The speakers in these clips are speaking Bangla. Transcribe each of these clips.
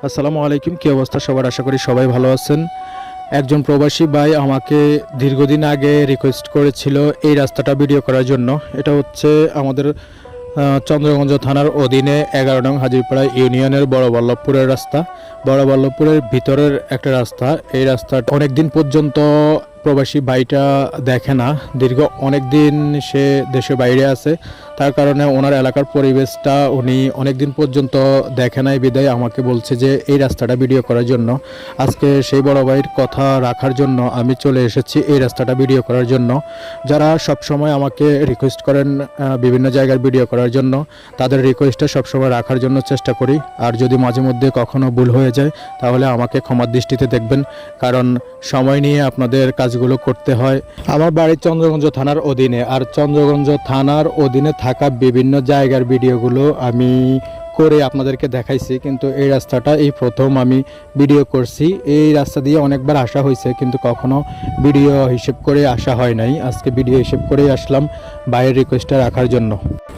আসসালামু আলাইকুম। কি অবস্থা সবার? আশা করি সবাই ভালো আছেন। একজন প্রবাসী ভাই আমাকে দীর্ঘদিন আগে রিকোয়েস্ট করেছিল এই রাস্তাটা ভিডিও করার জন্য। এটা হচ্ছে আমাদের চন্দ্রগঞ্জ থানার অধীনে 11 নং হাজিরপাড়া ইউনিয়নের বড় বল্লভপুরের রাস্তা। বড় বল্লভপুরের ভিতরের একটা রাস্তা। এই রাস্তাটা অনেক দিন পর্যন্ত প্রবাসী ভাইটা দেখে না। দীর্ঘ অনেক দিন সে দেশের বাইরে আছে, তার কারণে ওনার এলাকার পরিবেশটা উনি অনেক দিন পর্যন্ত দেখে নাই। বিদায় আমাকে বলছে যে এই রাস্তাটা ভিডিও করার জন্য। আজকে সেই বড় ভাইয়ের কথা রাখার জন্য আমি চলে এসেছি এই রাস্তাটা ভিডিও করার জন্য। যারা সব সময় আমাকে রিকোয়েস্ট করেন বিভিন্ন জায়গার ভিডিও করার জন্য, তাদের রিকোয়েস্টটা সবসময় রাখার জন্য চেষ্টা করি। আর যদি মাঝে মধ্যে কখনো ভুল হয়ে যায় তাহলে আমাকে ক্ষমার দৃষ্টিতে দেখবেন, কারণ সময় নিয়ে আপনাদের কাজগুলো করতে হয়। আমার বাড়ি চন্দ্রগঞ্জ থানার অধীনে, আর চন্দ্রগঞ্জ থানার অধীনে থাকা বিভিন্ন জায়গার ভিডিওগুলো আমি করে আপনাদেরকে দেখাইছি, কিন্তু এই রাস্তাটা এই প্রথম আমি ভিডিও করছি। এই রাস্তা দিয়ে অনেকবার আসা হয়েছে, কিন্তু কখনো ভিডিও হিসেব করে আসা হয় নাই। আজকে ভিডিও হিসেব করেই আসলাম বাইরের রিকোয়েস্টটা রাখার জন্য।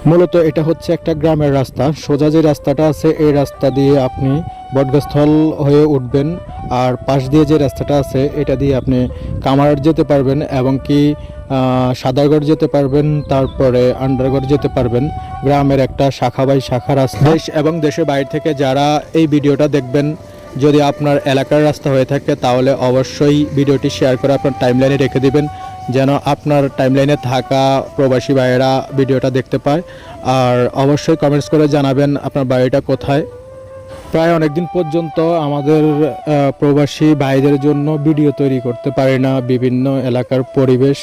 মূলত এটা হচ্ছে একটা গ্রামের রাস্তা। সোজা যে রাস্তাটা আছে এই রাস্তা দিয়ে আপনি বটগাছস্থল হয়ে উঠবেন, আর পাশ দিয়ে যে রাস্তাটা আছে এটা দিয়ে আপনি কামারহাট যেতে পারবেন, এবং কি সাদারগড় যেতে পারবেন, তারপরে আন্ডারগড় যেতে পারবেন। গ্রামের একটা শাখা বাই শাখা রাস্তা। দেশ এবং দেশের বাইরে থেকে যারা এই ভিডিওটা দেখবেন, যদি আপনার এলাকার রাস্তা হয়ে থাকে তাহলে অবশ্যই ভিডিওটি শেয়ার করে আপনার টাইমলাইনে রেখে দিবেন, যেন আপনার টাইমলাইনে থাকা প্রবাসী ভাইয়েরা ভিডিওটা দেখতে পায়। আর অবশ্যই কমেন্টস করে জানাবেন আপনার বাড়িটা কোথায়। প্রায় অনেক দিন পর্যন্ত আমাদের প্রবাসী ভাইদের জন্য ভিডিও তৈরি করতে পারি না। বিভিন্ন এলাকার পরিবেশ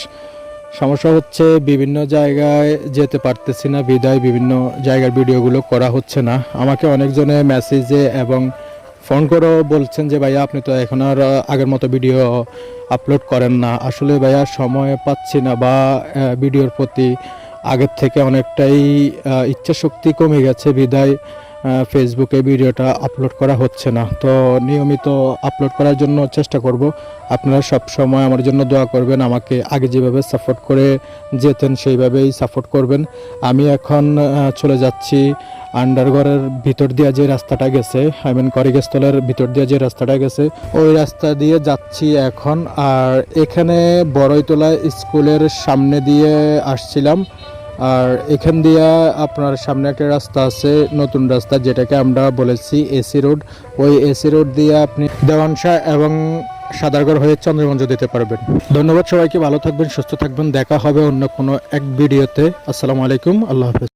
সমস্যা হচ্ছে, বিভিন্ন জায়গায় যেতে পারতেছি না, বিদায় বিভিন্ন জায়গার ভিডিওগুলো করা হচ্ছে না। আমাকে অনেকজনে মেসেজে এবং ফোন করেও বলছেন যে ভাইয়া আপনি তো এখন আর আগের মতো ভিডিও আপলোড করেন না। আসলে ভাইয়া সময় পাচ্ছি না, বা ভিডিওর প্রতি আগের থেকে অনেকটাই ইচ্ছা শক্তি কমে গেছে, বিদায় ফেসবুকে ভিডিওটা আপলোড করা হচ্ছে না। তো নিয়মিত আপলোড করার জন্য চেষ্টা করব। আপনারা সব সময় আমার জন্য দোয়া করবেন, আমাকে আগে যেভাবে সাপোর্ট করে যেতেন সেইভাবেই সাপোর্ট করবেন। আমি এখন চলে যাচ্ছি আন্ডারগড়ের ভিতর দিয়ে যে রাস্তাটা গেছে, করিগাছতলার ভিতর দিয়ে যে রাস্তাটা গেছে ওই রাস্তা দিয়ে যাচ্ছি এখন। আর এখানে বড়ইতলা স্কুলের সামনে দিয়ে আসছিলাম, আর এখান দিয়ে আপনার সামনে একটা রাস্তা আছে, নতুন রাস্তা, যেটাকে আমরা বলেছি এসি রোড। ওই এসি রোড দিয়ে আপনি দেওয়ানশাহ এবং সাদারগড় হয়ে চন্দ্রগঞ্জ দিতে পারবেন। ধন্যবাদ সবাইকে, ভালো থাকবেন, সুস্থ থাকবেন। দেখা হবে অন্য কোনো এক ভিডিওতে। আসসালামু আলাইকুম, আল্লাহ হাফেজ।